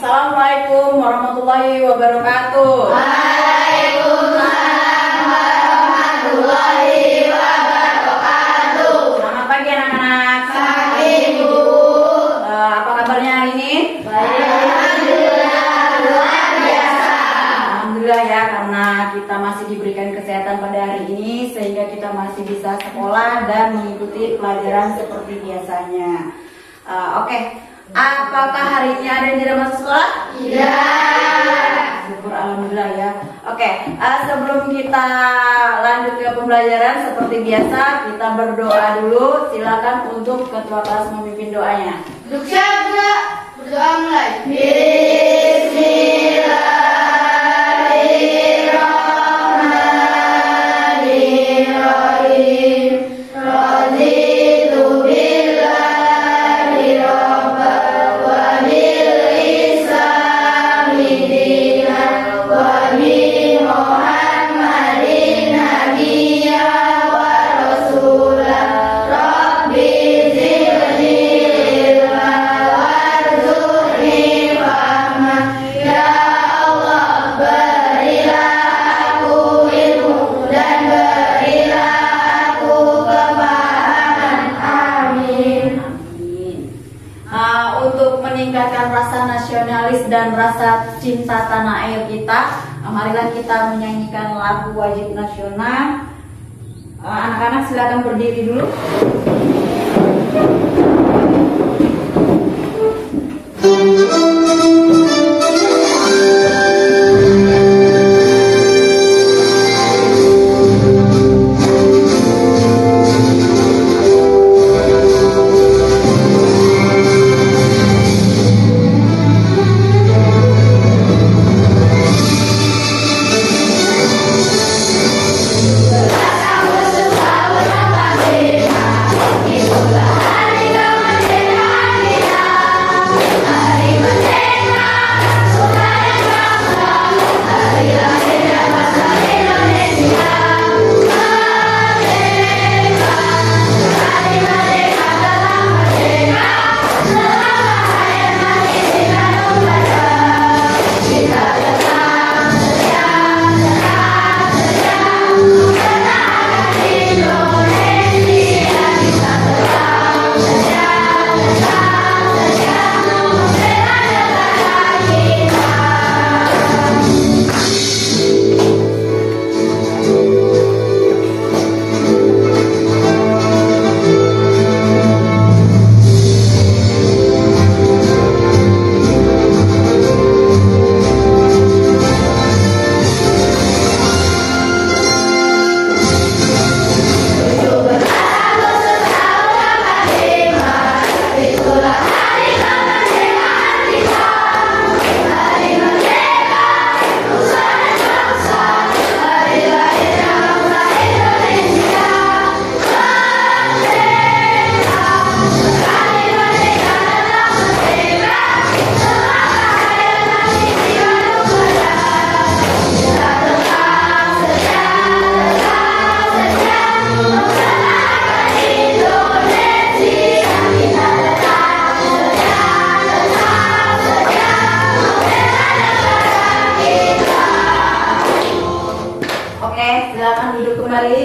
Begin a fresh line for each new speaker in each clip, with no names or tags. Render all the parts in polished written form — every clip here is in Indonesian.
Assalamualaikum warahmatullahi wabarakatuh.
Waalaikumsalam warahmatullahi wabarakatuh.
Selamat pagi anak-anak.
Pagi Bu.
Apa kabarnya hari ini?
Baik, alhamdulillah, luar biasa.
Alhamdulillah ya, karena kita masih diberikan kesehatan pada hari ini sehingga kita masih bisa sekolah dan mengikuti pelajaran seperti biasanya. Oke. Apakah hari ini ada yang tidak masuk sekolah?
Iya.
Syukur alhamdulillah ya. Oke, sebelum kita lanjut ke pembelajaran seperti biasa kita berdoa dulu. Silakan untuk ketua kelas memimpin doanya.
Duduk siap, berdoa mulai. Bismillahirrahmanirrahim. Raditu billahi rabban wa bil islami dinan wa bi Muhammadin nabiyyan wa rasulan. Rabbi zidni ilman warzuqni fahman. Ya Allah, berilah aku ilmu dan berilah aku kepahaman. Amin.
Amin. Untuk meningkatkan rasa nasionalis dan rasa cinta tanah air kita, marilah kita menyanyikan lagu wajib nasional. Anak-anak silakan berdiri dulu. Oke, silakan duduk kembali.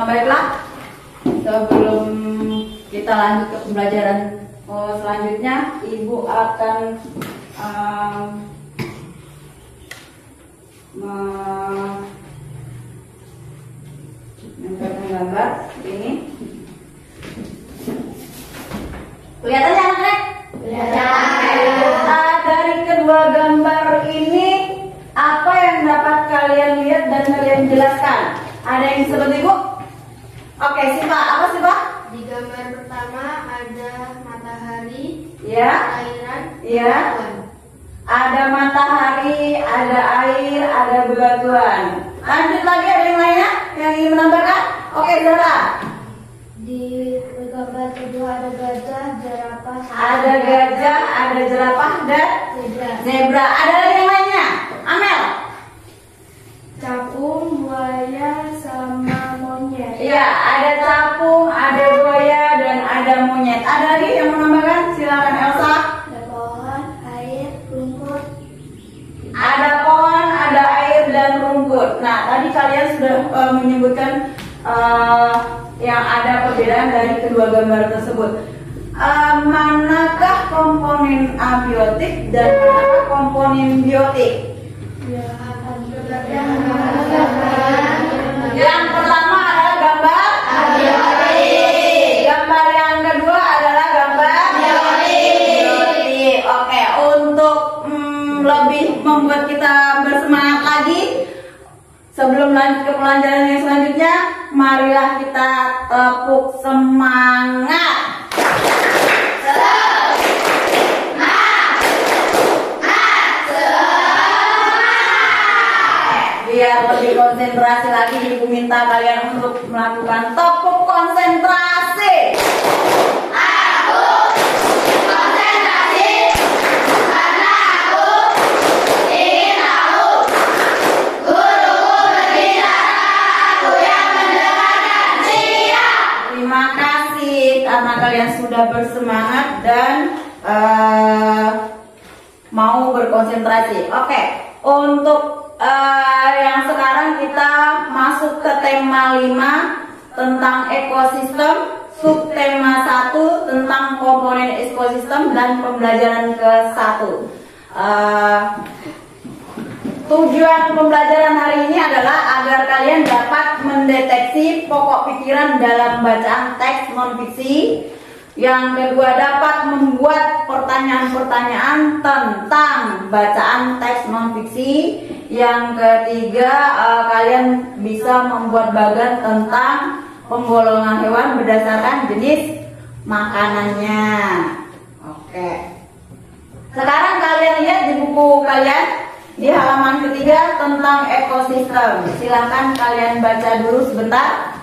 Baiklah, sebelum kita lanjut ke pembelajaran selanjutnya, Ibu akan menempelkan gambar ini. Kelihatannya anak-anak?
Kelihatan.
Dari kedua gambar ini, apa yang dapat kalian lihat dan kalian jelaskan? Ada yang seperti Bu? Oke, Siva, apa Siva?
Di gambar pertama ada matahari,
Ya,
airan,
ya.
awan.
Ada matahari, ada air, ada bebatuan. Lanjut lagi, ada yang lainnya yang ingin menambahkan? Oke, Zara.
Di gambar gambar kedua ada gajah, jerapah.
Ada gajah, ada jerapah, dan zebra. Ada lagi yang lainnya? Amel?
Capung, buaya, sama monyet.
Iya, ada capung, ada buaya, dan ada monyet. Ada lagi yang menambahkan? Silakan Elsa.
Ada pohon, air, rumput.
Ada pohon, ada air, dan rumput. Nah, tadi kalian sudah menyebutkan yang ada perbedaan dari kedua gambar tersebut. Manakah komponen abiotik dan manakah komponen biotik? Yang pertama adalah gambar abiotik. Gambar yang kedua adalah gambar biotik. Oke, untuk lebih membuat kita bersemangat lagi, sebelum lanjut ke pelajaran yang selanjutnya, marilah kita tepuk semangat. Biar lebih konsentrasi lagi, Ibu minta kalian untuk melakukan tepuk konsentrasi.
Aku konsentrasi karena aku ingin tahu. Guruku berbicara, aku yang mendengarkan. Siap.
Terima kasih karena kalian sudah bersemangat dan mau berkonsentrasi. Oke, untuk yang sekarang kita masuk ke tema 5 tentang ekosistem, subtema 1 tentang komponen ekosistem, dan pembelajaran ke-1. Tujuan pembelajaran hari ini adalah agar kalian dapat mendeteksi pokok pikiran dalam bacaan teks non-fiksi. Yang kedua, dapat membuat pertanyaan-pertanyaan tentang bacaan teks non-fiksi. Yang ketiga, kalian bisa membuat bagan tentang penggolongan hewan berdasarkan jenis makanannya. Oke. Sekarang kalian lihat di buku kalian di halaman ketiga tentang ekosistem. Silakan kalian baca dulu sebentar.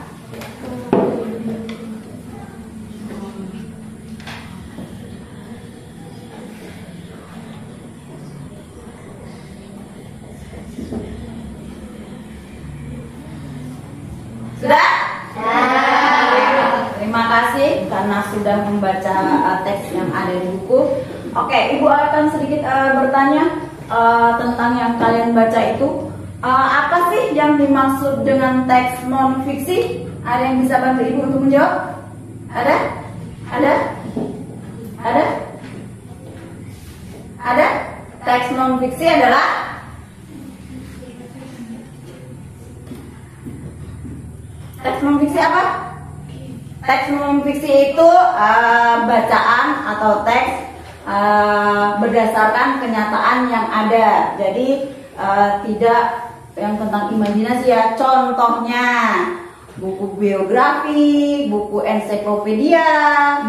Sudah? Terima kasih karena sudah membaca teks yang ada di buku. Oke, Ibu akan sedikit bertanya tentang yang kalian baca itu. Apa sih yang dimaksud dengan teks non fiksi? Ada yang bisa bantu Ibu untuk menjawab? Ada? Ada? Ada? Ada? Teks non fiksi adalah teks non-fiksi apa? Teks non-fiksi itu bacaan atau teks berdasarkan kenyataan yang ada. Jadi tidak yang tentang imajinasi ya. Contohnya buku biografi, buku ensiklopedia,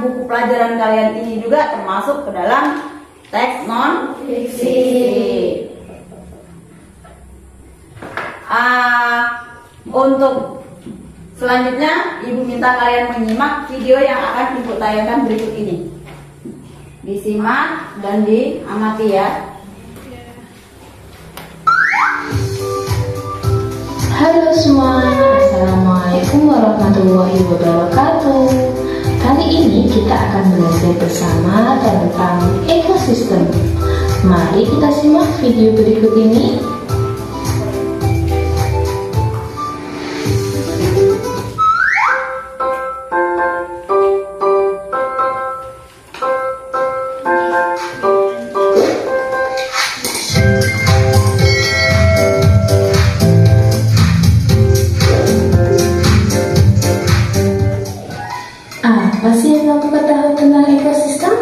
buku pelajaran kalian ini juga termasuk ke dalam teks non-fiksi. Untuk selanjutnya, Ibu minta kalian menyimak video yang akan Ibu tayangkan berikut ini. Disimak dan diamati ya.
Halo semua, Assalamualaikum warahmatullahi wabarakatuh. Kali ini kita akan belajar bersama tentang ekosistem. Mari kita simak video berikut ini. Apa sih yang kamu ketahui tentang ekosistem?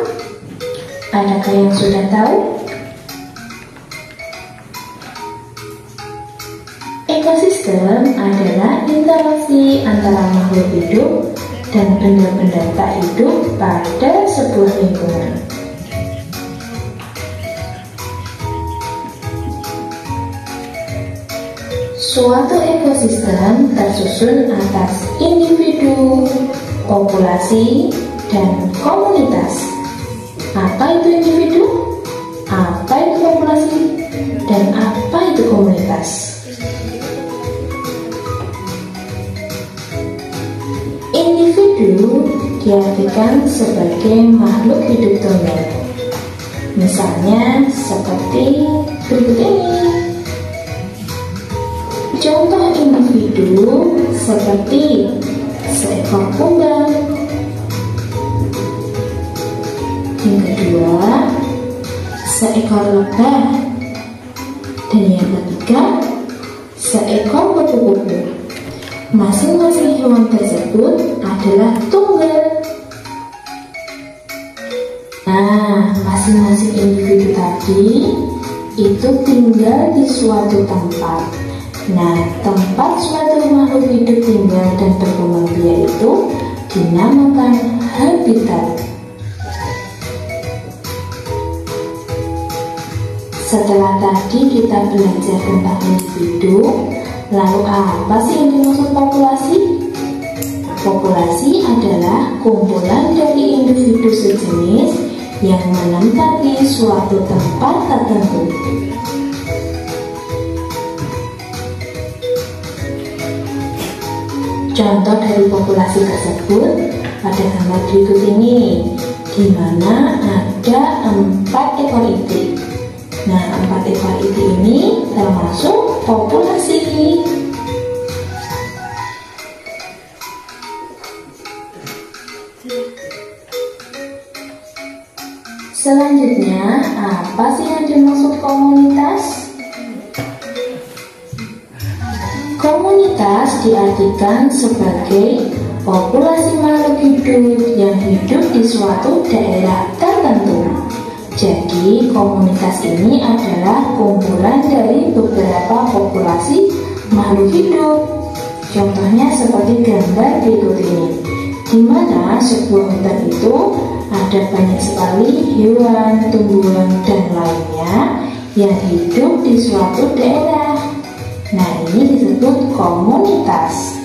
Adakah yang sudah tahu? Ekosistem adalah interaksi antara makhluk hidup dan benda-benda tak hidup pada sebuah lingkungan. Suatu ekosistem tersusun atas individu, populasi, dan komunitas. Apa itu individu? Apa itu populasi? Dan apa itu komunitas? Individu diartikan sebagai makhluk hidup tunggal. Misalnya seperti berikut ini. Contoh individu seperti seekor kumbang. Yang kedua, seekor lebah. Dan yang ketiga, seekor kupu-kupu. Masing-masing hewan tersebut adalah tunggal. Nah, masing-masing individu tadi itu tinggal di suatu tempat. Nah, tempat suatu makhluk hidup tinggal dan berkembang biak itu dinamakan habitat. Setelah tadi kita belajar tentang individu, lalu apa sih yang dimaksud populasi? Populasi adalah kumpulan dari individu sejenis yang menempati suatu tempat tertentu. Contoh dari populasi tersebut pada gambar berikut ini, di mana ada 4 ekor itik. Nah, 4 ekor itik ini termasuk populasi. Selanjutnya, apa sih yang dimaksud komunitas? Komunitas diartikan sebagai populasi makhluk hidup yang hidup di suatu daerah tertentu. Jadi, komunitas ini adalah kumpulan dari beberapa populasi makhluk hidup. Contohnya seperti gambar berikut ini, di mana sebuah hutan itu ada banyak sekali hewan, tumbuhan, dan lainnya yang hidup di suatu daerah. Nah, ini disebut komunitas.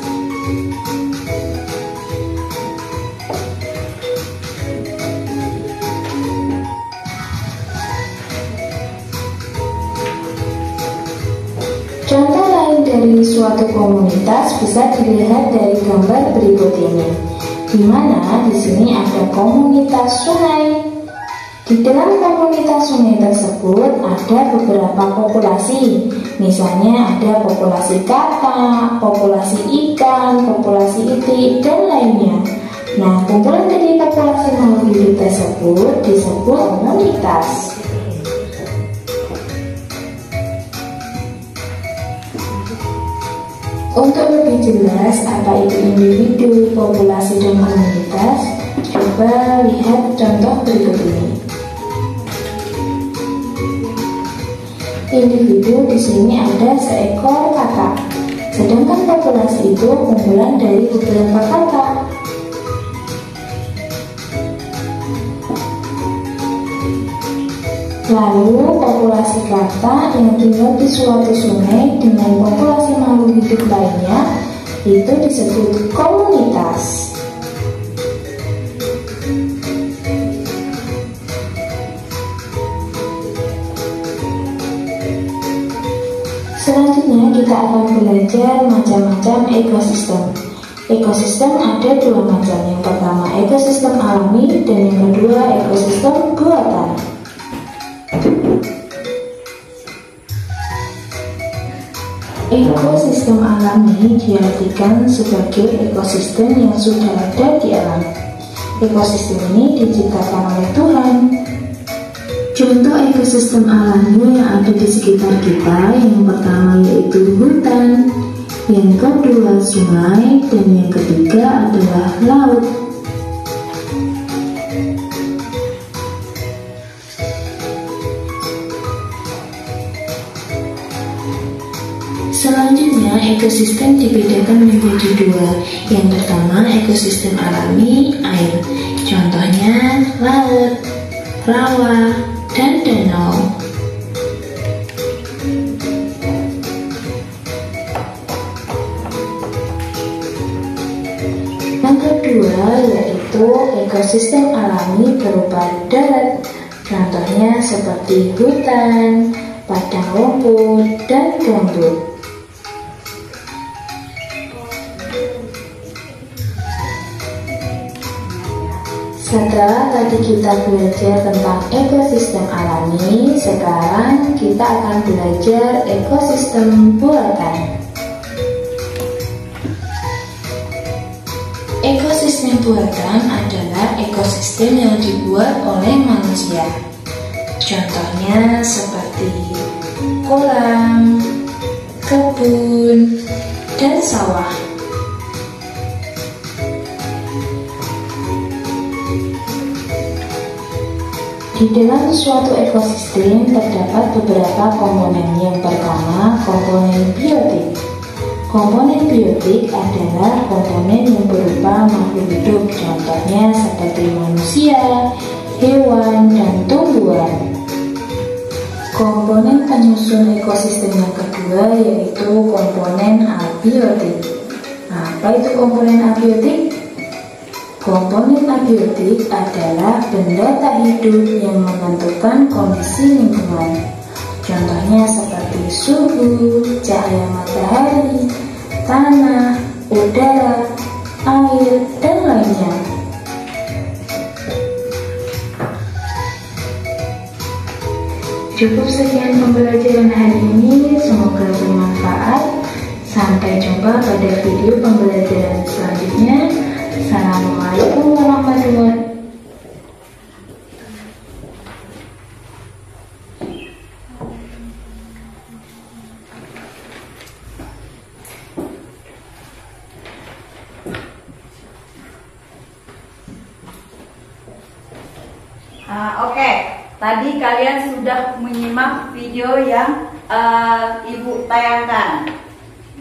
Contoh lain dari suatu komunitas bisa dilihat dari gambar berikut ini, di mana di sini ada komunitas sungai. Di dalam komunitas sungai tersebut ada beberapa populasi. Misalnya ada populasi katak, populasi ikan, populasi itik, dan lainnya. Nah, kumpulan dari populasi makhluk hidup tersebut disebut komunitas. Untuk lebih jelas apa itu individu, populasi, dan komunitas, coba lihat contoh berikut ini. Individu di sini ada seekor katak, sedangkan populasi itu kumpulan dari beberapa katak. Lalu populasi katak yang tinggal di suatu sungai dengan populasi makhluk hidup lainnya itu disebut komunitas. Selanjutnya kita akan belajar macam-macam ekosistem. Ekosistem ada 2 macam. Yang pertama ekosistem alami dan yang kedua ekosistem buatan. Ekosistem alami diartikan sebagai ekosistem yang sudah ada di alam. Ekosistem ini diciptakan oleh Tuhan. Contoh ekosistem alami yang ada di sekitar kita, yang pertama yaitu hutan, yang kedua sungai, dan yang ketiga adalah laut. Selanjutnya, ekosistem dibedakan menjadi 2. Yang pertama, ekosistem alami air. Contohnya laut, rawa, dan danau. Yang kedua yaitu ekosistem alami berupa darat. Contohnya seperti hutan, padang rumput, dan gambut. Setelah tadi kita belajar tentang ekosistem alami, sekarang kita akan belajar ekosistem buatan. Ekosistem buatan adalah ekosistem yang dibuat oleh manusia. Contohnya seperti kolam, kebun, dan sawah. Di dalam suatu ekosistem terdapat beberapa komponen. Yang pertama, komponen biotik. Komponen biotik adalah komponen yang berupa makhluk hidup, contohnya seperti manusia, hewan, dan tumbuhan. Komponen penyusun ekosistem yang kedua yaitu komponen abiotik. Apa itu komponen abiotik? Komponen abiotik adalah benda tak hidup yang menentukan kondisi lingkungan. Contohnya seperti suhu, cahaya matahari, tanah, udara, air, dan lainnya. Cukup sekian pembelajaran hari ini, semoga bermanfaat. Sampai jumpa pada video pembelajaran selanjutnya. Assalamualaikum warahmatullahi wabarakatuh.
Oke, tadi kalian sudah menyimak video yang Ibu tayangkan.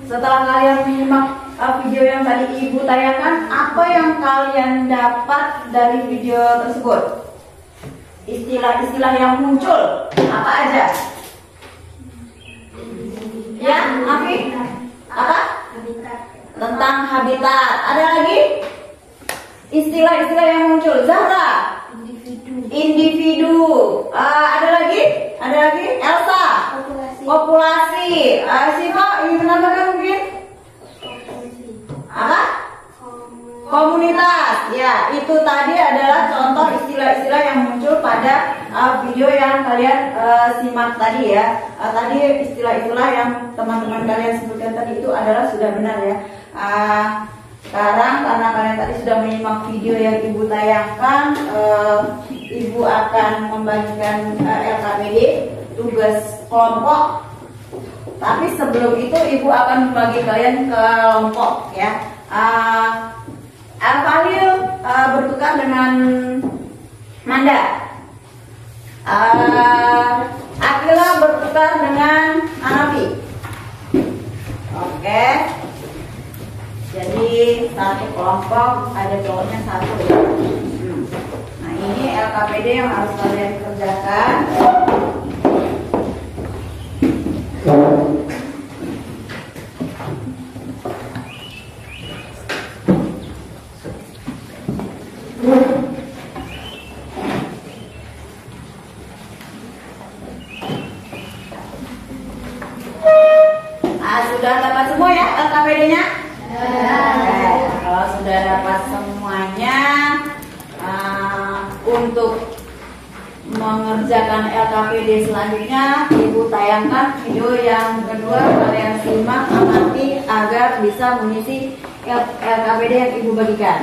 Setelah kalian menyimak video yang tadi Ibu tayangkan, apa yang kalian dapat dari video tersebut? Istilah-istilah yang muncul apa aja? Ya, Afi? Apa? Tentang habitat. Ada lagi? Istilah-istilah yang muncul. Zahra? Individu. Ada lagi? Ada lagi? Elsa? Populasi. Siva ingin menambahkan mungkin? Apa? Komunitas. Ya, itu tadi adalah contoh istilah-istilah yang muncul pada video yang kalian simak tadi ya. Tadi istilah-istilah yang teman-teman kalian sebutkan tadi itu adalah sudah benar ya. Sekarang karena kalian tadi sudah menyimak video yang Ibu tayangkan, Ibu akan membagikan LKPD tugas kelompok. Tapi sebelum itu Ibu akan membagi kalian ke kelompok ya. Al-Falil bertukar dengan Manda. Akila bertukar dengan Hanafi. Oke. Jadi satu kelompok ada cowoknya satu ya. Nah ini LKPD yang harus kalian kerjakan. Sudah dapat semua ya LKPD-nya? Kalau sudah dapat semuanya, untuk mengerjakan LKPD selanjutnya, Ibu tayangkan video yang kedua, kalian simak amati agar bisa mengisi LKPD yang Ibu bagikan.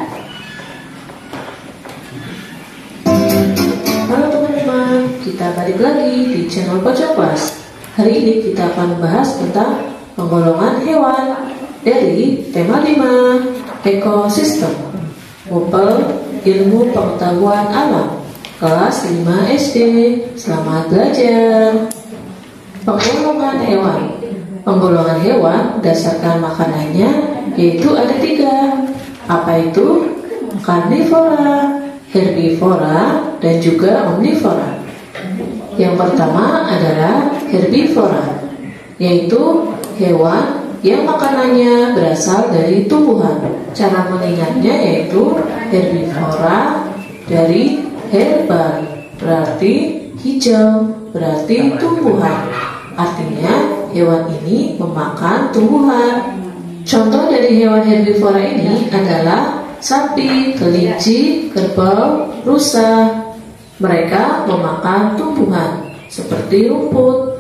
Halo teman-teman, kita balik lagi di channel Pojok Kelas. Hari ini kita akan membahas tentang penggolongan hewan dari tema 5 ekosistem, Ngumpul Ilmu Pengetahuan Alam, kelas 5 SD. Selamat belajar. Penggolongan hewan. Penggolongan hewan berdasarkan makanannya yaitu ada 3. Apa itu? Karnivora, herbivora, dan juga omnivora. Yang pertama adalah herbivora, yaitu hewan yang makanannya berasal dari tumbuhan. Cara mengingatnya yaitu herbivora dari herbal, berarti hijau, berarti tumbuhan. Artinya hewan ini memakan tumbuhan. Contoh dari hewan herbivora ini adalah sapi, kelinci, kerbau, rusa. Mereka memakan tumbuhan seperti rumput.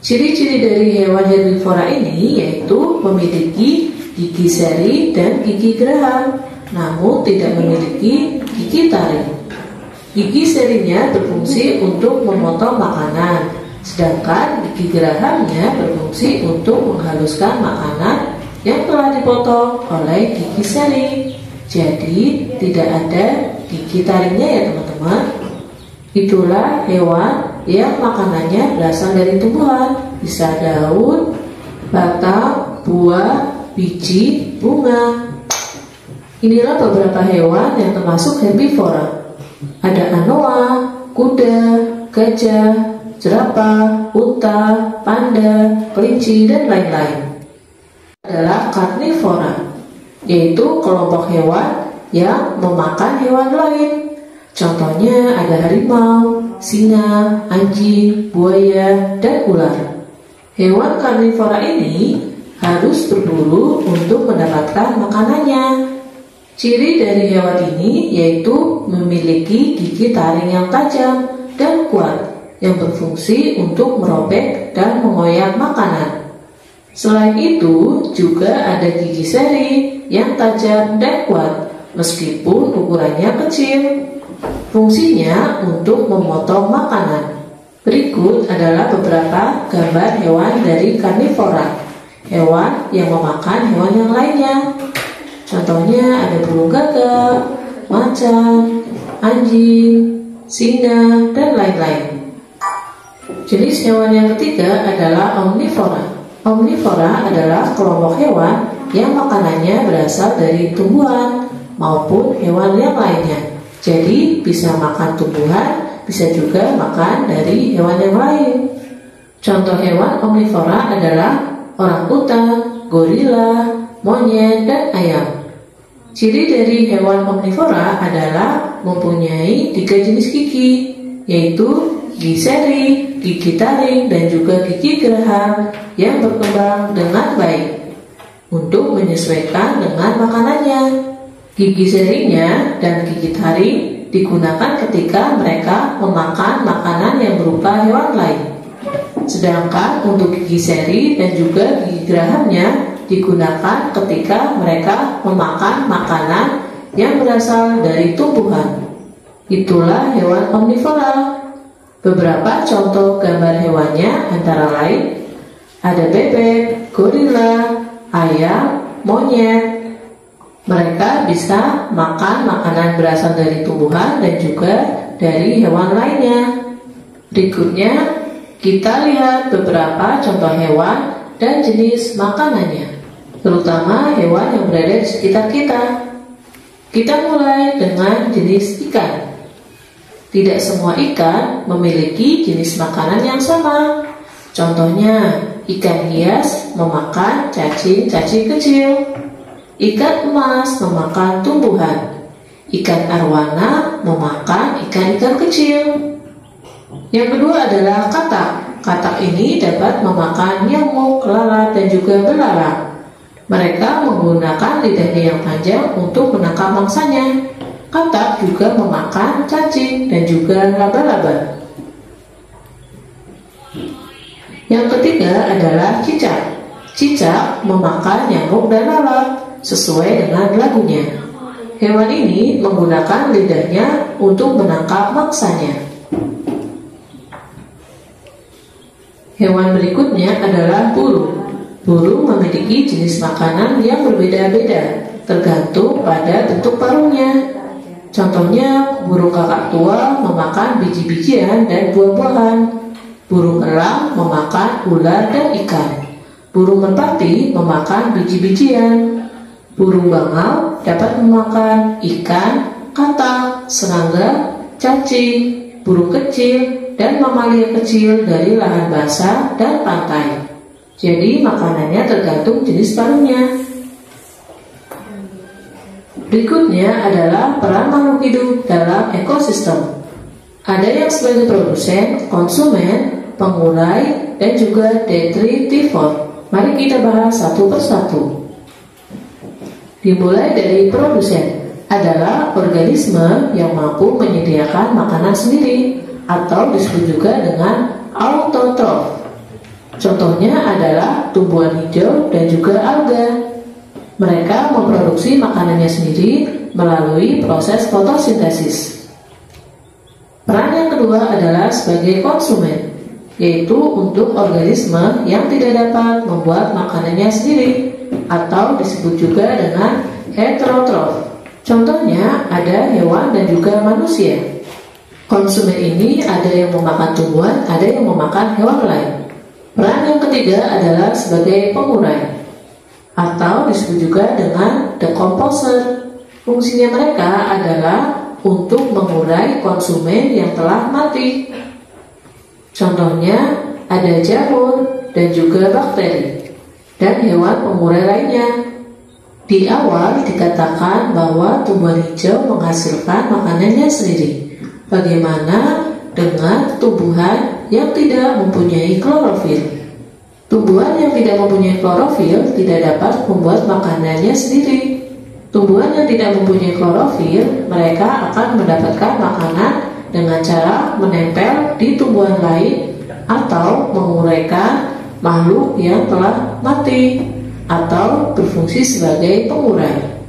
Ciri-ciri dari hewan herbivora ini yaitu memiliki gigi seri dan gigi geraham, namun tidak memiliki gigi taring. Gigi serinya berfungsi untuk memotong makanan, sedangkan gigi gerahamnya berfungsi untuk menghaluskan makanan yang telah dipotong oleh gigi seri. Jadi tidak ada gigi taringnya ya teman-teman. Itulah hewan yang makanannya berasal dari tumbuhan, bisa daun, batang, buah, biji, bunga. Inilah beberapa hewan yang termasuk herbivora. Ada anoa, kuda, gajah, jerapah, unta, panda, kelinci, dan lain-lain. Adalah karnivora, yaitu kelompok hewan yang memakan hewan lain. Contohnya ada harimau, singa, anjing, buaya, dan ular. Hewan karnivora ini harus berburu untuk mendapatkan makanannya. Ciri dari hewan ini yaitu memiliki gigi taring yang tajam dan kuat yang berfungsi untuk merobek dan mengoyak makanan. Selain itu, juga ada gigi seri yang tajam dan kuat meskipun ukurannya kecil. Fungsinya untuk memotong makanan. Berikut adalah beberapa gambar hewan dari karnivora, hewan yang memakan hewan yang lainnya. Contohnya ada burung gagak, macan, anjing, singa, dan lain-lain. Jenis hewan yang ketiga adalah omnivora. Omnivora adalah kelompok hewan yang makanannya berasal dari tumbuhan maupun hewan yang lainnya. Jadi bisa makan tumbuhan, bisa juga makan dari hewan yang lain. Contoh hewan omnivora adalah orangutan, gorila, monyet, dan ayam. Ciri dari hewan omnivora adalah mempunyai 3 jenis gigi, yaitu gigi seri, gigi taring, dan juga gigi geraham yang berkembang dengan baik untuk menyesuaikan dengan makanannya. Gigi serinya dan gigi taring digunakan ketika mereka memakan makanan yang berupa hewan lain. Sedangkan untuk gigi seri dan juga gigi gerahamnya digunakan ketika mereka memakan makanan yang berasal dari tumbuhan. Itulah hewan omnivora. Beberapa contoh gambar hewannya antara lain ada bebek, gorila, ayam, monyet. Mereka bisa makan makanan berasal dari tumbuhan dan juga dari hewan lainnya. Berikutnya kita lihat beberapa contoh hewan dan jenis makanannya, terutama hewan yang berada di sekitar kita. Kita mulai dengan jenis ikan. Tidak semua ikan memiliki jenis makanan yang sama. Contohnya, ikan hias memakan cacing-cacing kecil. Ikan emas memakan tumbuhan. Ikan arwana memakan ikan-ikan kecil. Yang kedua adalah katak. Katak ini dapat memakan nyamuk, lalat, dan juga belalang. Mereka menggunakan lidahnya yang panjang untuk menangkap mangsanya. Katak juga memakan cacing dan juga laba-laba. Yang ketiga adalah cicak. Cicak memakan nyamuk dan lalat sesuai dengan lagunya. Hewan ini menggunakan lidahnya untuk menangkap mangsanya. Hewan berikutnya adalah burung. Burung memiliki jenis makanan yang berbeda-beda, tergantung pada bentuk paruhnya. Contohnya, burung kakak tua memakan biji-bijian dan buah-buahan. Burung elang memakan ular dan ikan. Burung merpati memakan biji-bijian. Burung bangau dapat memakan ikan, katak, serangga, cacing, burung kecil, dan mamalia kecil dari lahan basah dan pantai. Jadi makanannya tergantung jenis paruhnya. Berikutnya adalah peran makhluk hidup dalam ekosistem. Ada yang sebagai produsen, konsumen, pengurai, dan juga detritivor. Mari kita bahas satu persatu. Dimulai dari produsen, adalah organisme yang mampu menyediakan makanan sendiri atau disebut juga dengan autotrof. Contohnya adalah tumbuhan hijau dan juga alga. Mereka memproduksi makanannya sendiri melalui proses fotosintesis. Peran yang kedua adalah sebagai konsumen, yaitu untuk organisme yang tidak dapat membuat makanannya sendiri atau disebut juga dengan heterotrof. Contohnya ada hewan dan juga manusia. Konsumen ini ada yang memakan tumbuhan, ada yang memakan hewan lain. Peran yang ketiga adalah sebagai pengurai atau disebut juga dengan decomposer. Fungsinya mereka adalah untuk mengurai konsumen yang telah mati. Contohnya ada jamur dan juga bakteri dan hewan pengurai lainnya. Di awal dikatakan bahwa tumbuhan hijau menghasilkan makanannya sendiri. Bagaimana dengan tumbuhan yang tidak mempunyai klorofil? Tumbuhan yang tidak mempunyai klorofil tidak dapat membuat makanannya sendiri. Tumbuhan yang tidak mempunyai klorofil, mereka akan mendapatkan makanan dengan cara menempel di tumbuhan lain atau menguraikan makhluk yang telah mati atau berfungsi sebagai pengurai.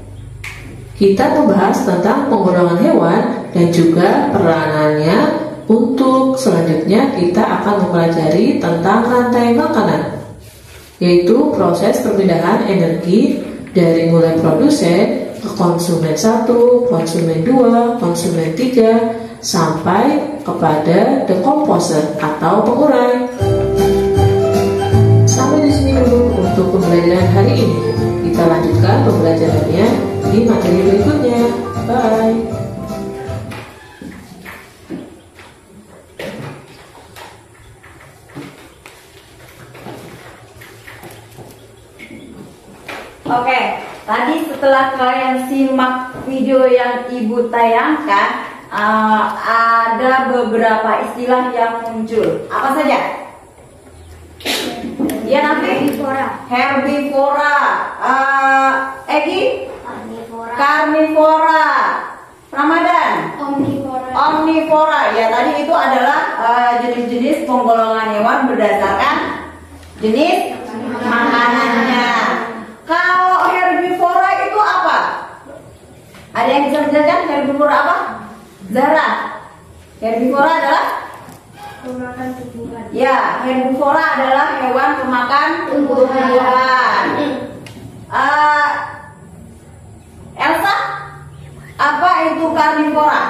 Kita membahas tentang penggolongan hewan dan juga peranannya. Untuk selanjutnya kita akan mempelajari tentang rantai makanan, yaitu proses perpindahan energi dari mulai produsen ke konsumen 1, konsumen 2, konsumen 3 sampai kepada decomposer atau pengurai. Sampai di sini dulu untuk pembelajaran hari ini. Kita lanjutkan pembelajarannya di materi berikutnya. Bye.
Oke, tadi setelah kalian simak video yang Ibu tayangkan, ada beberapa istilah yang muncul. Apa saja? Ya nanti herbivora, Egi, karnivora, Ramadan, omnivora. Ya tadi itu adalah jenis-jenis penggolongan hewan berdasarkan jenis makanannya. Kalau herbivora itu apa? Ada yang bisa menjelaskan herbivora apa? Zara, herbivora adalah
pemakan tumbuhan.
ya, herbivora adalah hewan pemakan tumbuhan. Elsa, apa itu karnivora?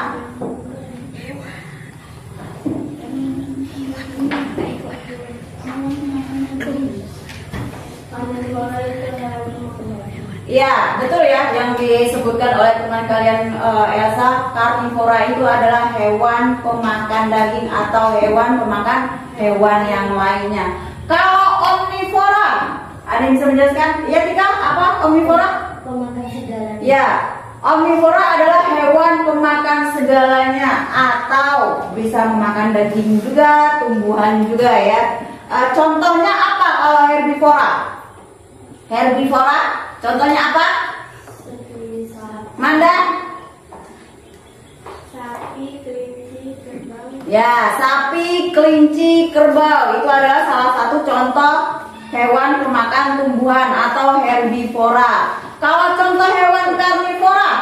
Ya, betul ya, yang disebutkan oleh teman kalian Elsa, karnivora itu adalah hewan pemakan daging atau hewan pemakan hewan yang lainnya. Kalau omnivora, ada yang bisa menjelaskan? Ya, Tika, apa omnivora?
Pemakan segalanya.
Ya, omnivora adalah hewan pemakan segalanya atau bisa memakan daging juga, tumbuhan juga ya. Contohnya apa kalau herbivora? Herbivora, contohnya apa?
Seperti sapi,
Manda?
kelinci, kerbau.
Ya, sapi, kelinci, kerbau itu adalah salah satu contoh hewan pemakan tumbuhan atau herbivora. Kalau contoh hewan karnivora,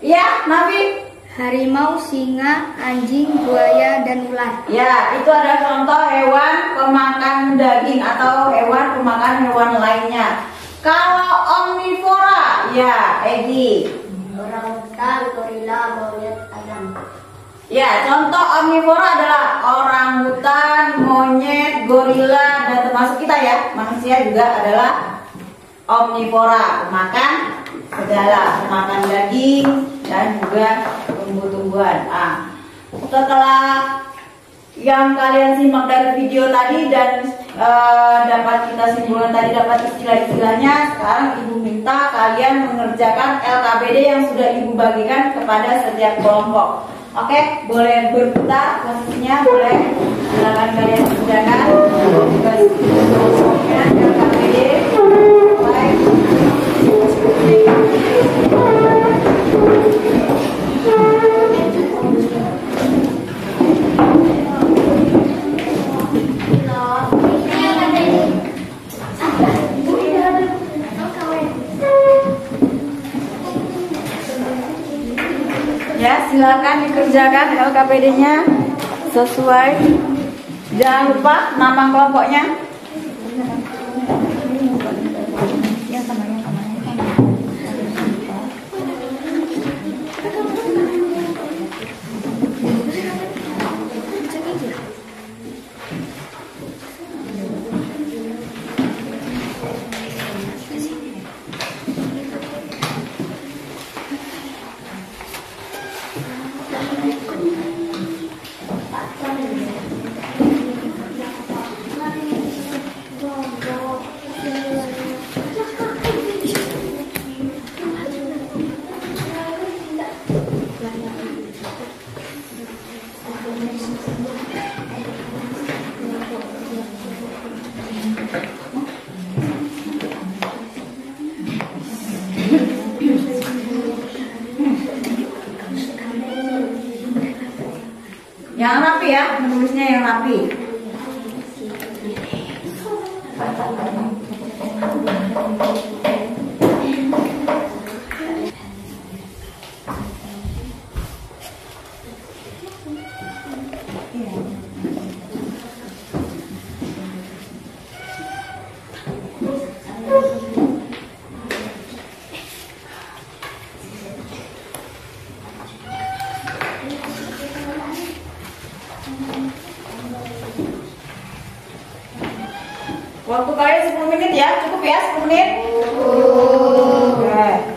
ya, Nabi?
Harimau, singa, anjing, buaya, dan ular.
Ya, itu adalah contoh hewan pemakan daging atau hewan pemakan hewan lainnya. Kalau omnivora, ya, Egi.
Orangutan, gorila, monyet, ayam.
Ya, contoh omnivora adalah orangutan, monyet, gorila, dan termasuk kita ya, manusia juga adalah omnivora, pemakan segala, pemakan daging dan juga tumbuh-tumbuhan. Setelah yang kalian simak dari video tadi dan dapat kita simpulkan tadi, dapat istilah-istilahnya. Sekarang Ibu minta kalian mengerjakan LKPD yang sudah Ibu bagikan kepada setiap kelompok. Oke, boleh berputar posisinya, boleh. Silakan kalian kerjakan tugasnya LKPD. Ya, silakan dikerjakan LKPD-nya sesuai. Jangan lupa nama kelompoknya. Yang rapi ya, menulisnya yang rapi. Waktu kalian 10 menit ya, cukup ya 10 menit? Oke.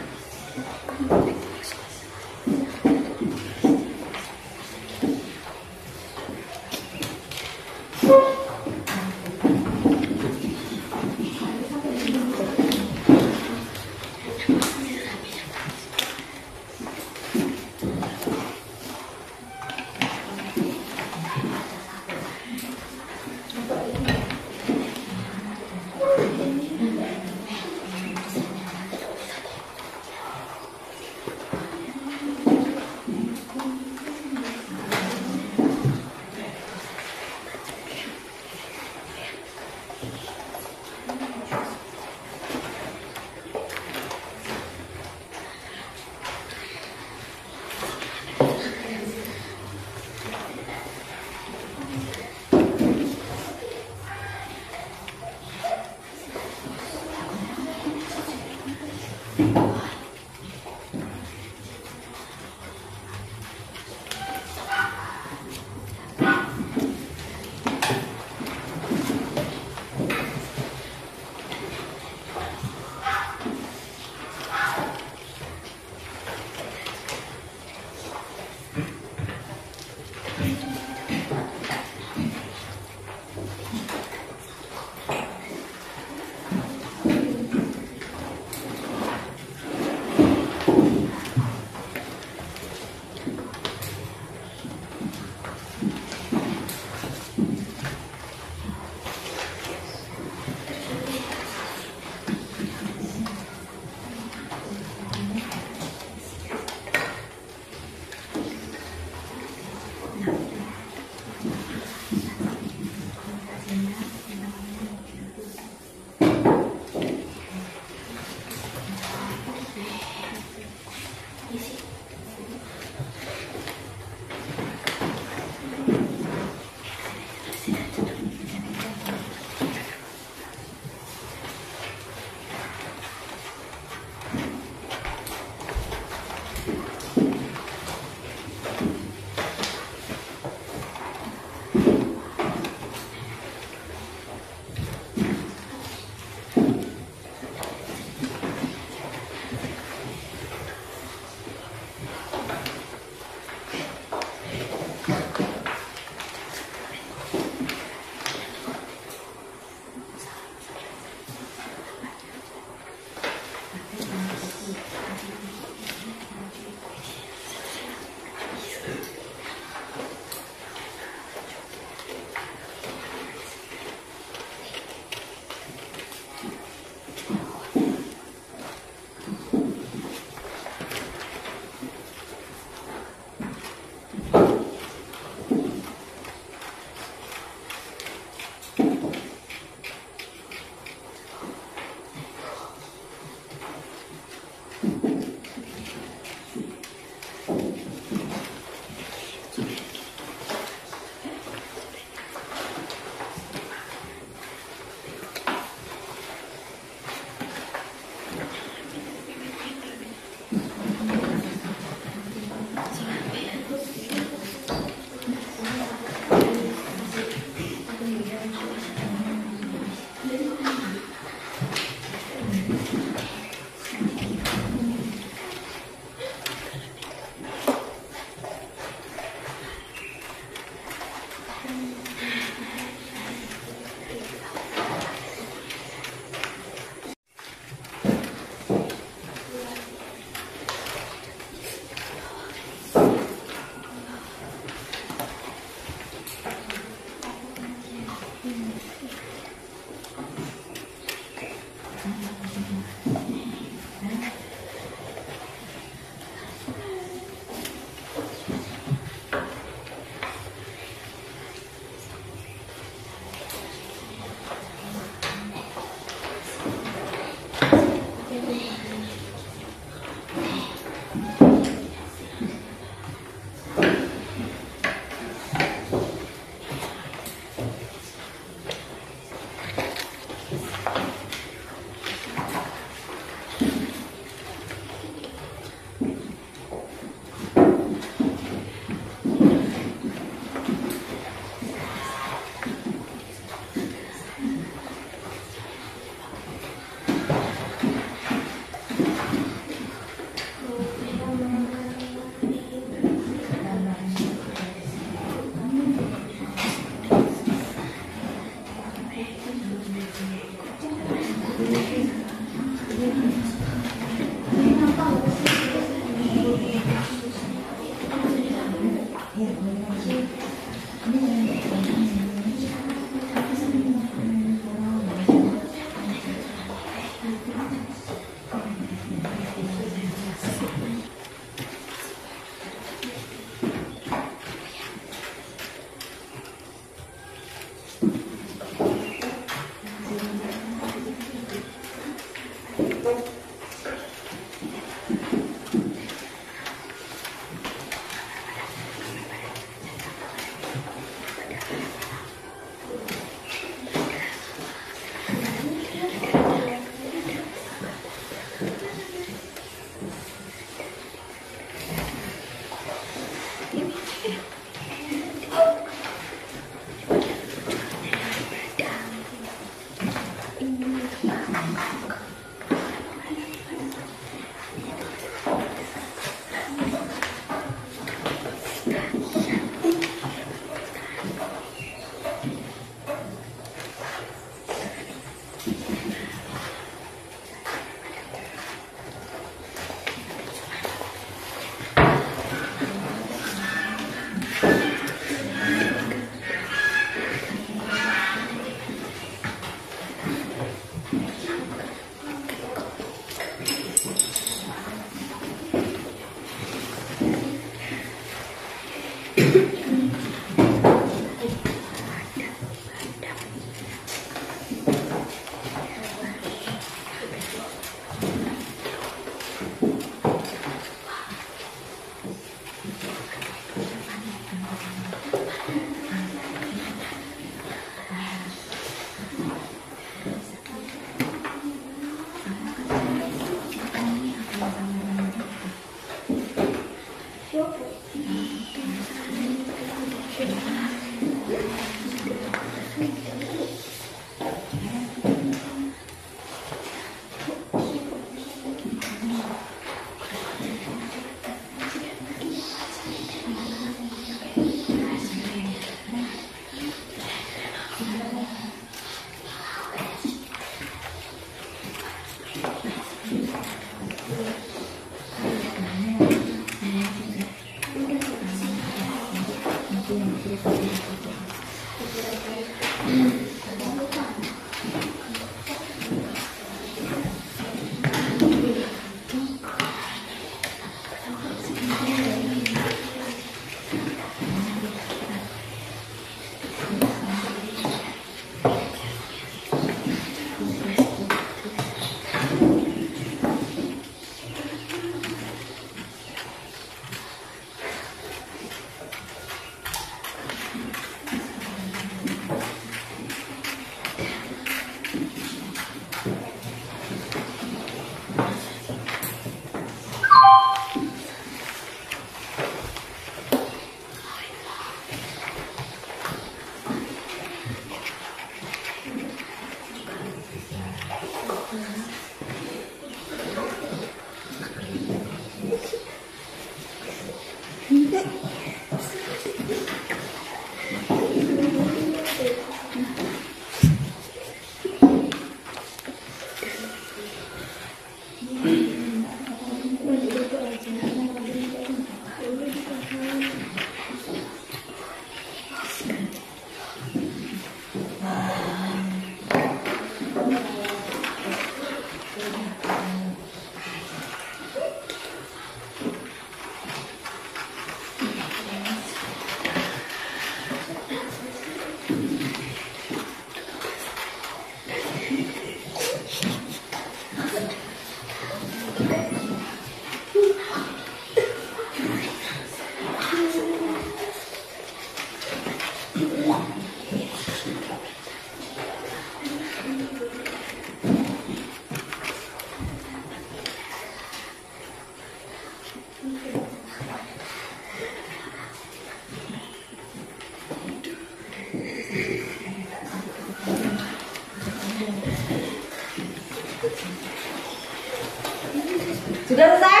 Sudah selesai?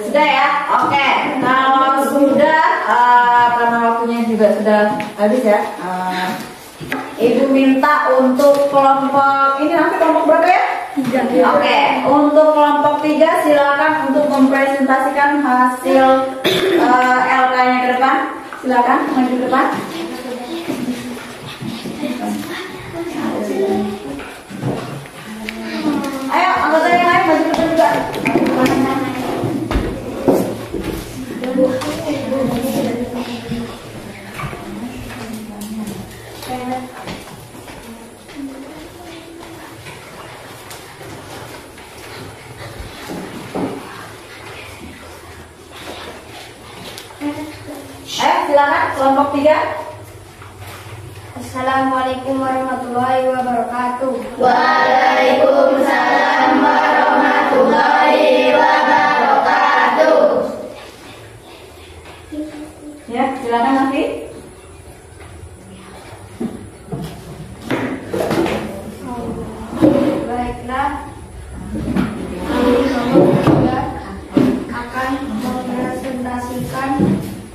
Sudah ya? Oke. Kalau sudah, karena waktunya juga sudah habis ya. Ibu minta untuk kelompok ini nanti kelompok berapa ya?
3.
Oke, untuk kelompok 3 silakan untuk mempresentasikan hasil LK-nya ke depan. Silakan maju ke depan. Ayo, anggota yang lain maju ke depan juga. Silakan kelompok 3.
Assalamualaikum warahmatullahi wabarakatuh.
Waalaikumsalam warahmatullahi wabarakatuh.
Ya, silakan nanti.
Baiklah, kami kelompok 3 akan mempresentasikan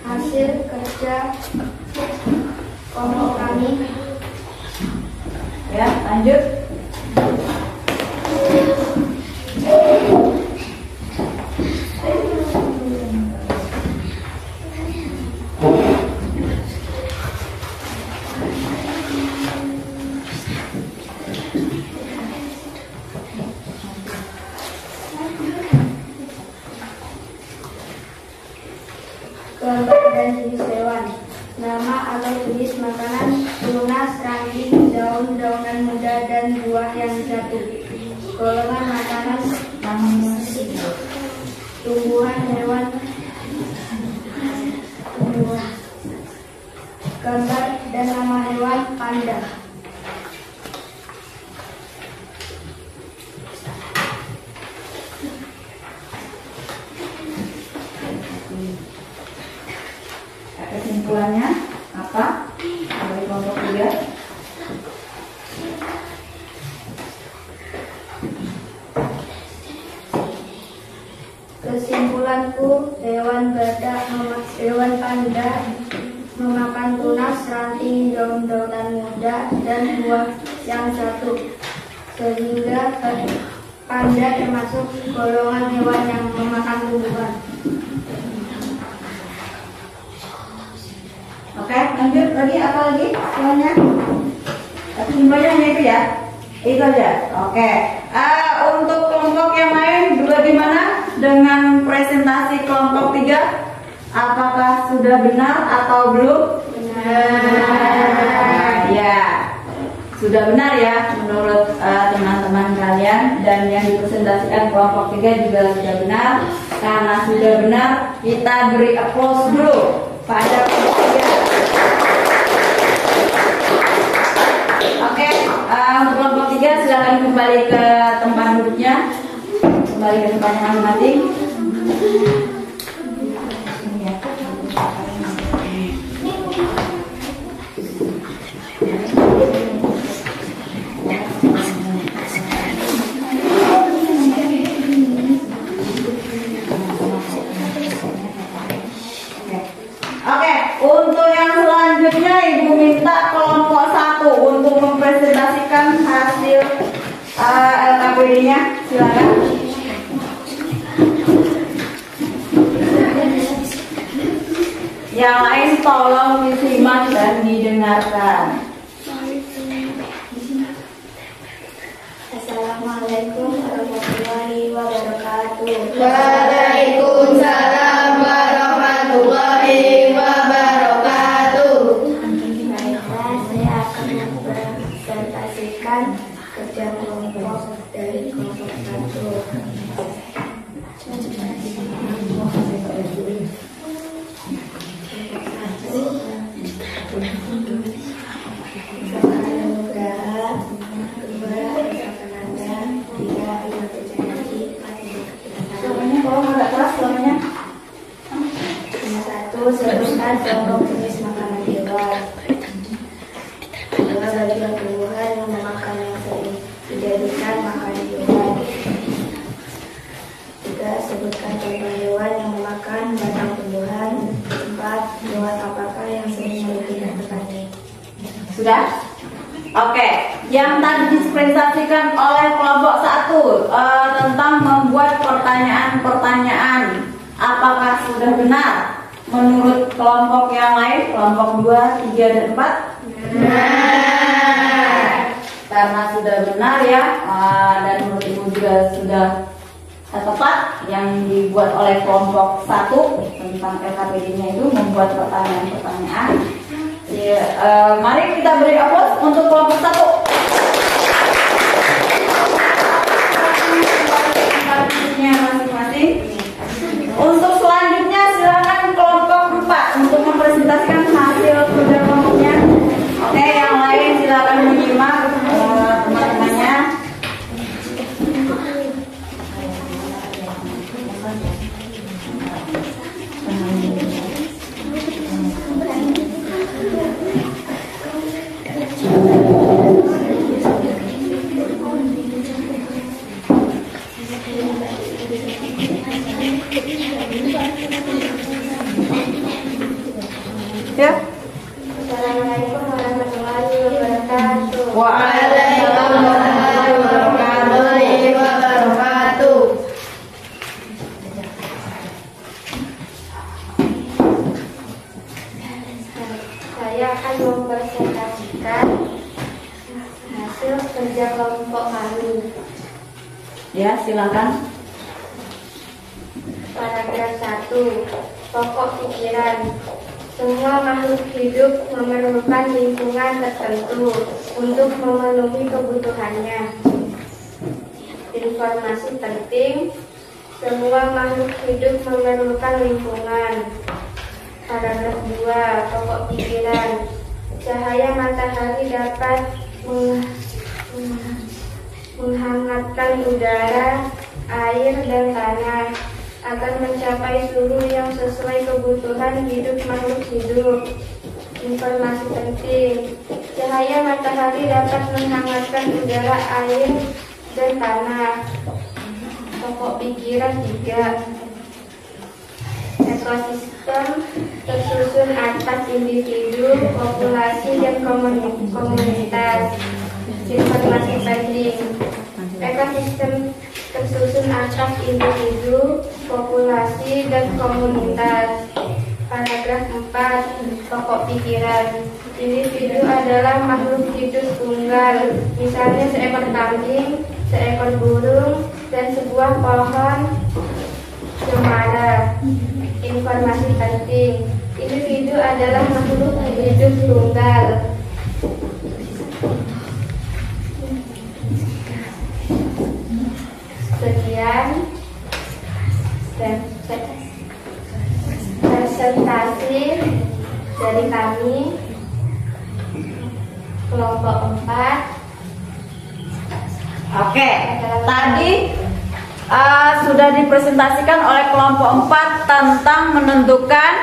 hasil kerja kelompok kami.
Ya, lanjut.
Kelompok dan jenis hewan. Nama atau jenis makanan: tunas, ranting, daun-daunan muda, dan buah yang jatuh. Golongan makanan: tumbuhan, hewan, tumbuhan. Gambar dan nama hewan: panda.
Kesimpulannya apa dari kelompok 3?
Kesimpulanku, hewan panda memakan tunas, ranting, daun-daunan muda, dan buah yang jatuh, sehingga panda termasuk golongan hewan yang memakan tumbuhan.
Oke, lanjut lagi, apa lagi soalnya? Kesimpulannya hanya itu ya? Itu aja. Oke. Untuk kelompok yang lain bagaimana dengan presentasi kelompok 3? Apakah sudah benar atau belum? Benar. Ya, sudah benar ya menurut teman-teman kalian, dan yang dipresentasikan kelompok 3 juga sudah benar. Karena sudah benar, kita beri applause dulu pada kelompok 3. Oke, untuk kelompok 3 silakan kembali ke tempat duduknya, kembali ke tempatnya masing-masing. Oke, untuk yang selanjutnya Ibu minta kelompok 1 untuk mempresentasikan hasil LKPD-nya. Silakan. Yang lain tolong disimak dan didengarkan.
Assalamualaikum warahmatullahi wabarakatuh.
Waalaikumsalam warahmatullahi wabarakatuh.
Baiklah, saya akan mempresentasikan kerja kelompok dari kelompok 1. Sebutkan kelompok jenis makanan hewan. 2. Bagian tumbuhan yang memakan yang sering dijadikan makanan hewan. 3. Sebutkan contoh hewan yang memakan batang tumbuhan. 4. Hewan apakah yang sering merugikan petani?
Sudah? Oke, yang tadi dipresentasikan oleh kelompok 1 tentang membuat pertanyaan-pertanyaan, apakah sudah benar menurut kelompok yang lain, kelompok 2, 3, dan 4?
Benar.
Karena sudah benar ya, dan menurut Ibu juga sudah tepat yang dibuat oleh kelompok 1 tentang LKPD-nya itu membuat pertanyaan-pertanyaan. Ya, mari kita beri aplaus untuk kelompok 1. Masing-masing. Untuk selanjutnya silakan kelompok 4 untuk mempresentasikan hasil kerja kelompoknya. Oke, yang lain silakan menyimak teman-temannya. Ya.
Assalamualaikum warahmatullahi wabarakatuh.
Waalaikumsalam warahmatullahi
wabarakatuh.
Saya akan mempresentasikan hasil kerja kelompok kami.
Ya, silakan.
Paragraf 1. Pokok pikiran. Semua makhluk hidup memerlukan lingkungan tertentu untuk memenuhi kebutuhannya. Informasi penting. Semua makhluk hidup memerlukan lingkungan. Paragraf 2. Pokok pikiran. Cahaya matahari dapat menghangatkan udara, air, dan tanah agar mencapai suhu yang sesuai kebutuhan hidup makhluk hidup. Informasi penting. Cahaya matahari dapat menghangatkan udara, air, dan tanah. Pokok pikiran 3. Ekosistem tersusun atas individu, populasi, dan komunitas. Informasi penting. Ekosistem tersusun atas individu, populasi, dan komunitas. Paragraf 4. Pokok pikiran. Individu adalah makhluk hidup tunggal, misalnya seekor kambing, seekor burung, dan sebuah pohon cemara. Informasi penting. Individu adalah makhluk hidup tunggal. Sekian presentasi dari kami kelompok 4.
Oke, tadi sudah dipresentasikan oleh kelompok 4 tentang menentukan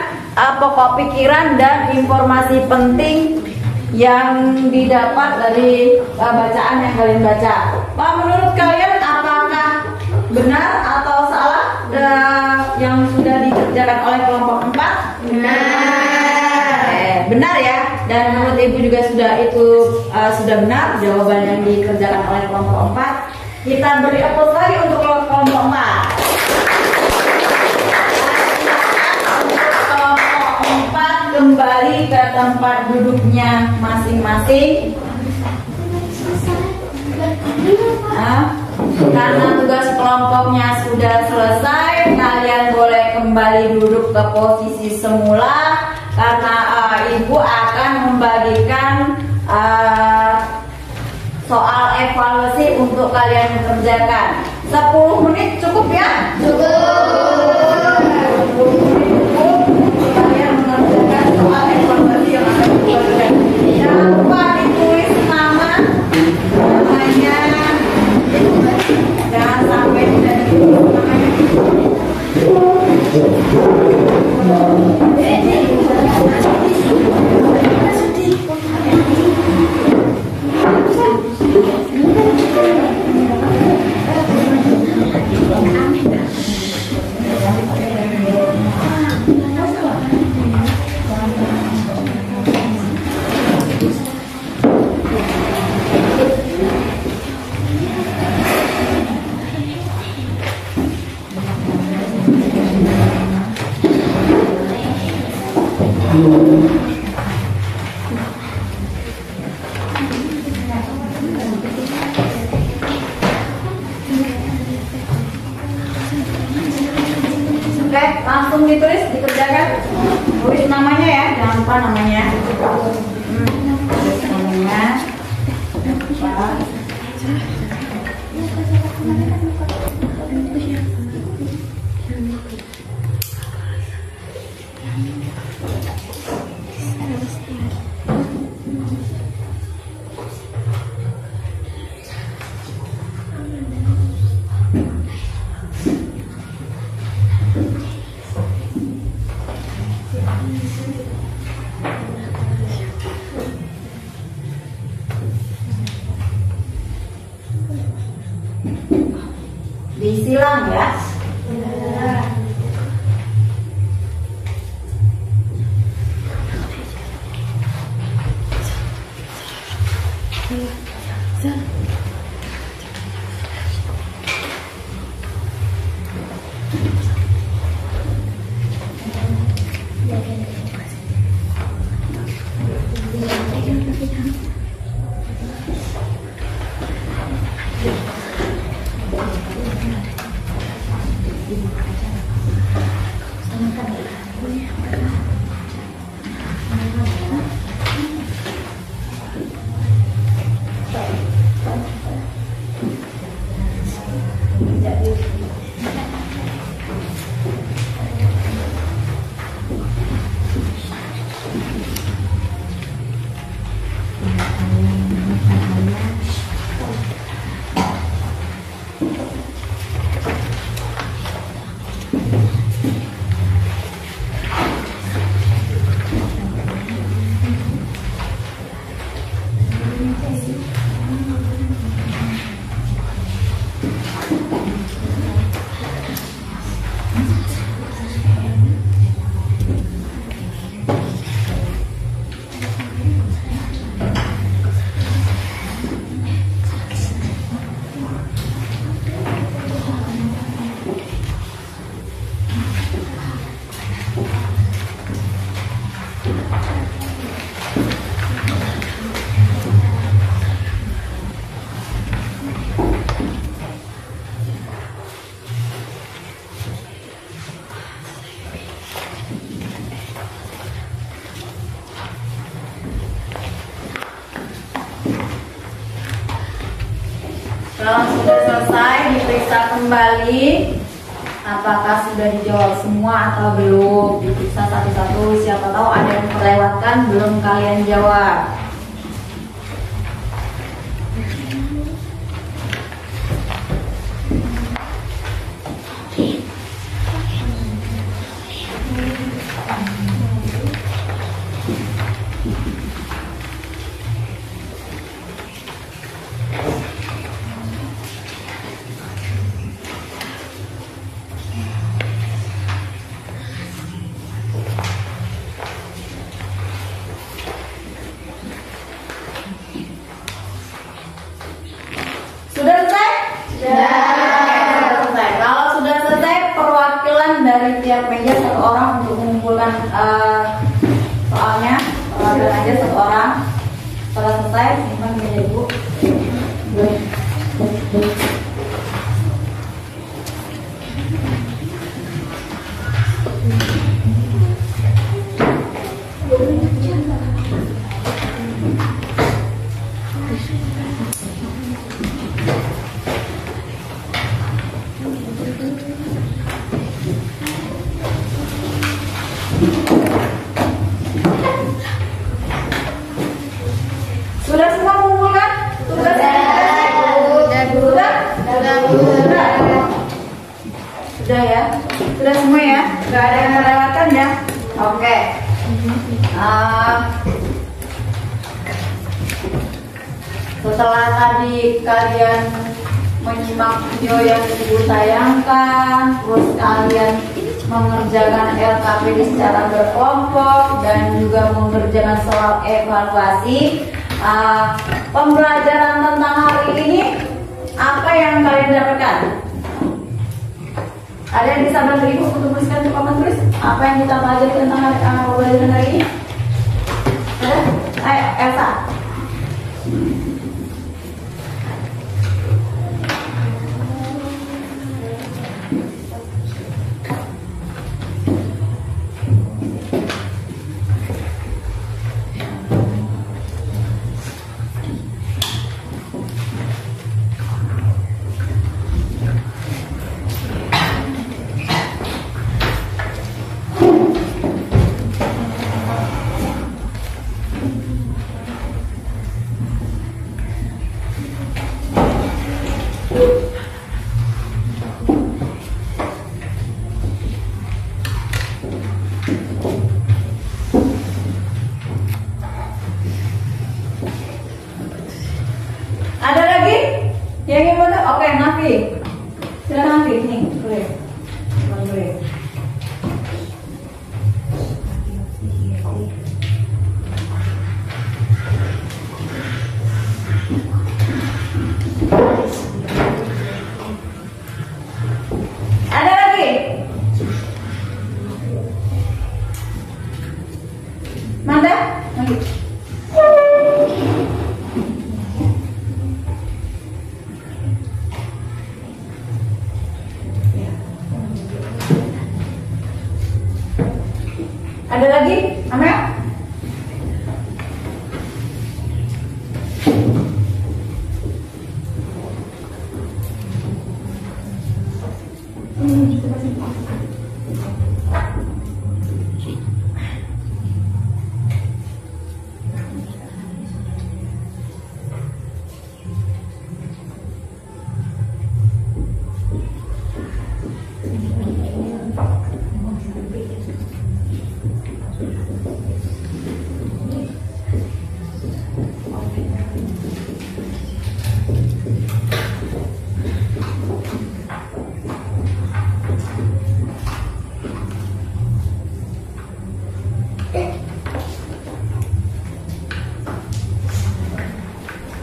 pokok pikiran dan informasi penting yang didapat dari bacaan yang kalian baca. Pak, menurut kalian apakah benar atau salah yang sudah dikerjakan oleh kelompok 4? Benar ya. Dan menurut Ibu juga sudah benar jawaban yang dikerjakan oleh kelompok 4. Kita beri aplaus lagi untuk kelompok 4. Kelompok 4 kembali ke tempat duduknya masing-masing. Karena tugas kelompoknya sudah selesai, kalian boleh kembali duduk ke posisi semula. Karena Ibu akan membagikan soal evaluasi untuk kalian kerjakan. 10 menit cukup ya? Cukup. 10 menit cukup untuk kalian mengerjakan soal evaluasi yang akan dibagikan. Jangan lupa ditulis namanya. Jangan sampai tidak ditulis namanya. Oke, langsung ditulis, dikerjakan. Tulis namanya ya, jangan lupa namanya. Tulis namanya. Disilang ya. Kalau sudah selesai, diperiksa kembali apakah sudah dijawab semua atau belum. Diperiksa satu-satu, siapa tahu ada yang terlewatkan belum kalian jawab. Sudah selesai? Sudah selesai. Kalau sudah selesai, perwakilan dari tiap meja satu orang untuk mengumpulkan soalnya. Perwakilan aja satu orang. Setelah selesai, simpan di meja ibu. Sudah semua mengumpulkan? Sudah ya? Sudah semua ya? Gak ada yang melewatkan ya? Oke. Setelah tadi kalian menyimak video yang ibu tayangkan, terus kalian mengerjakan LKPD secara berkelompok dan juga mengerjakan soal evaluasi. Pembelajaran tentang hari ini apa yang kalian dapatkan? Ada yang bisa bantu ibu untuk tuliskan di papan tulis apa yang kita pelajari tentang pembelajaran hari ini? Ada? Ayo, Elsa. Ada lagi yang ingin bantu? Oke, Nafi. Silakan Nafi, nih, boleh. Boleh. Ada lagi? Manda? Lagi. Ada lagi? Amel?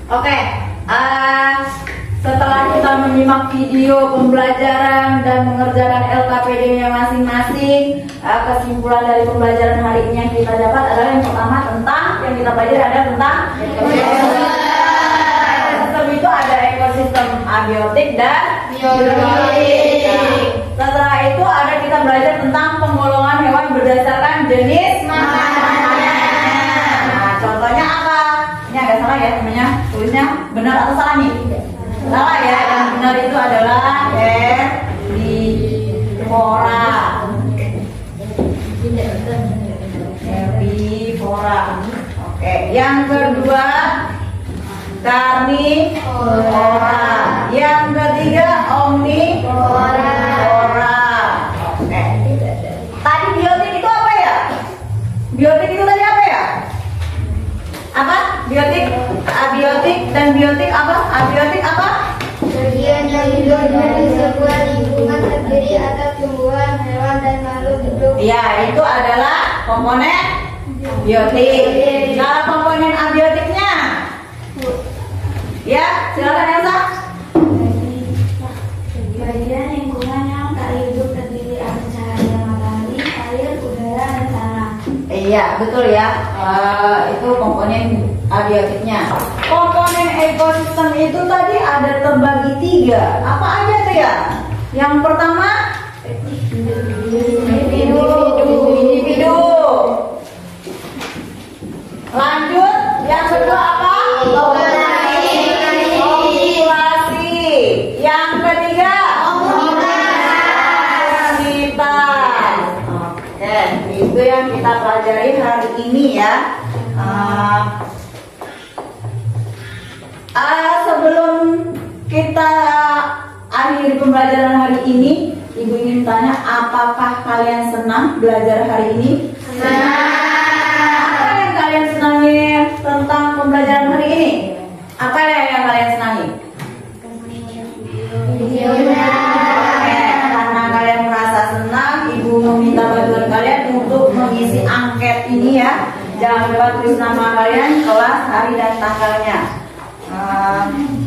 Oke, setelah kita menyimak video pembelajaran dan mengerjakan LKPD-nya masing-masing, kesimpulan dari pembelajaran hari ini yang kita dapat adalah yang pertama tentang yang kita pelajari adalah tentang ekosistem. Itu ada ekosistem abiotik dan biotik. Setelah itu ada kita belajar tentang penggolongan hewan berdasarkan jenis makanannya. Nah, contohnya apa? Ini agak salah ya namanya, tulisnya benar atau salah nih? Salah ya, yang benar itu adalah herbivora. Herbivora. Oke, yang kedua karnivora. Yang ketiga omnivora. Oke. Tadi biotik itu apa ya? Biotik itu tadi apa ya? Apa? Biotik, abiotik dan biotik apa? Abiotik apa?
Bagian yang hidup dari sebuah lingkungan terdiri atas tumbuhan, hewan, dan makhluk hidup.
Ya, itu adalah komponen biotik. Kalau komponen abiotiknya, ya, silakan Elsa.
Bagian lingkungan yang tak hidup terdiri atas cahaya matahari, air, udara, dan tanah.
Iya, betul ya. Itu komponen abiotiknya. Komponen ekosistem itu tadi ada terbagi 3. Apa aja tuh ya? Yang pertama individu. Lanjut, yang kedua apa? Populasi. Yang ketiga komunitas. Oke, itu yang kita pelajari hari ini ya. Sebelum kita akhiri pembelajaran hari ini, Ibu ingin tanya, apakah kalian senang belajar hari ini? Senang. Apa yang kalian senangi tentang pembelajaran hari ini? Apa yang kalian senangi? Karena kalian merasa senang, Ibu meminta bantuan kalian untuk mengisi angket ini ya. Jangan lupa tulis nama kalian, kelas, hari dan tanggalnya.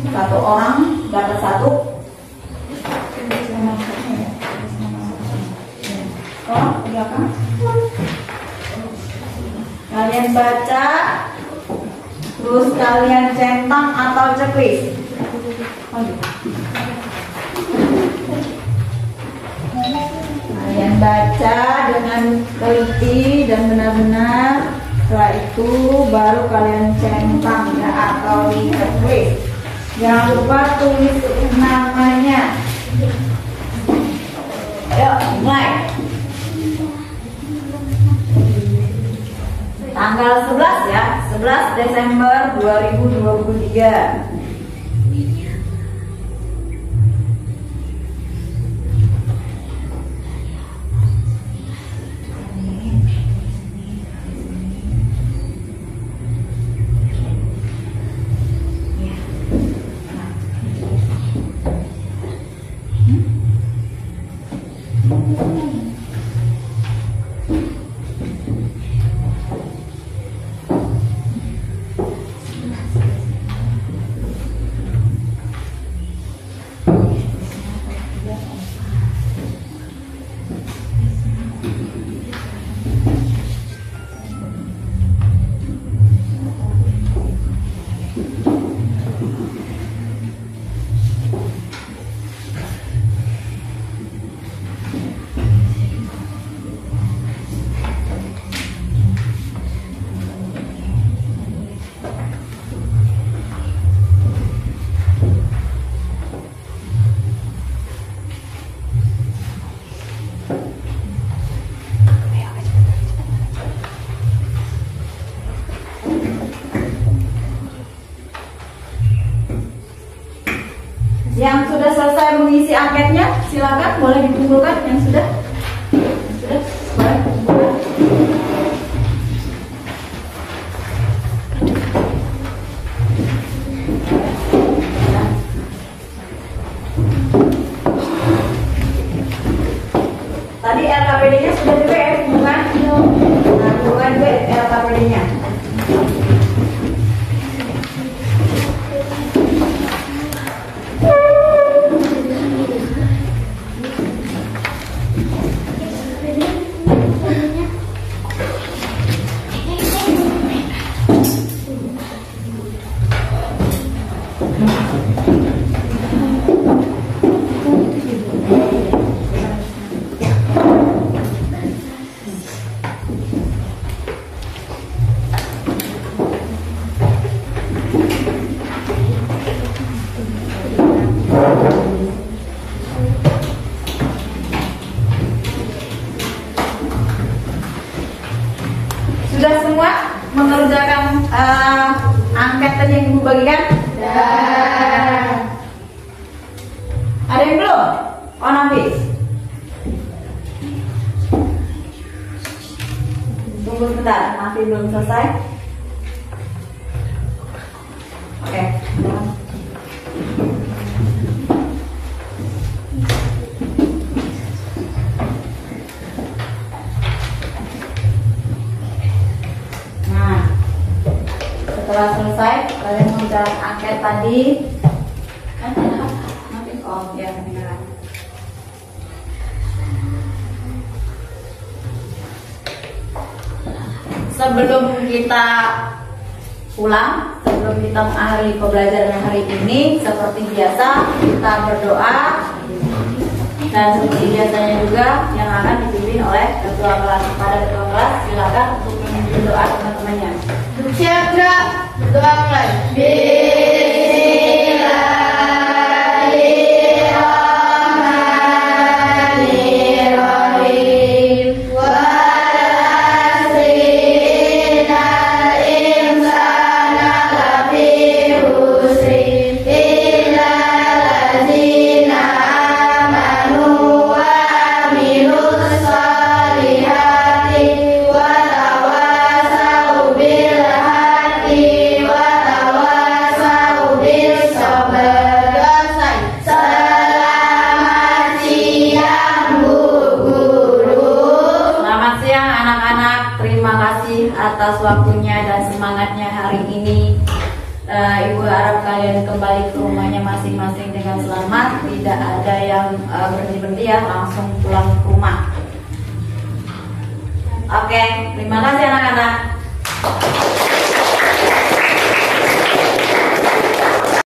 Satu orang dapat 1. silakan. Kalian baca, terus kalian centang atau checklist. Kalian baca dengan teliti dan benar-benar. Setelah itu baru kalian centang ya atau di checklist. Jangan lupa tulis namanya. Ayo mulai. Tanggal 11 ya, 11 Desember 2023. Yang sudah selesai mengisi anketnya, silakan boleh dikumpulkan. Yang sudah boleh dikumpulkan. Tadi LKPD-nya sudah juga ya dikumpulkan. Nah, kumpulkan juga LKPD-nya. Sudah semua mengerjakan angket tadi yang Ibu bagikan? Ada yang belum? Oh, Nafis. Tunggu sebentar, masih belum selesai. Oke. Nah, setelah selesai, kalian mengerjakan angket tadi. Oh ya, benar. Sebelum kita pulang, sebelum kita mengakhiri pembelajaran hari ini, seperti biasa kita berdoa, dan seperti biasanya juga yang akan dipimpin oleh ketua kelas. Pada ketua kelas silakan untuk memimpin doa teman-temannya.
Siap, berdoa mulai.
Atas waktunya dan semangatnya hari ini. Ibu harap kalian kembali ke rumahnya masing-masing dengan selamat, tidak ada yang berhenti-berhenti ya, langsung pulang ke rumah. Oke, terima kasih anak-anak.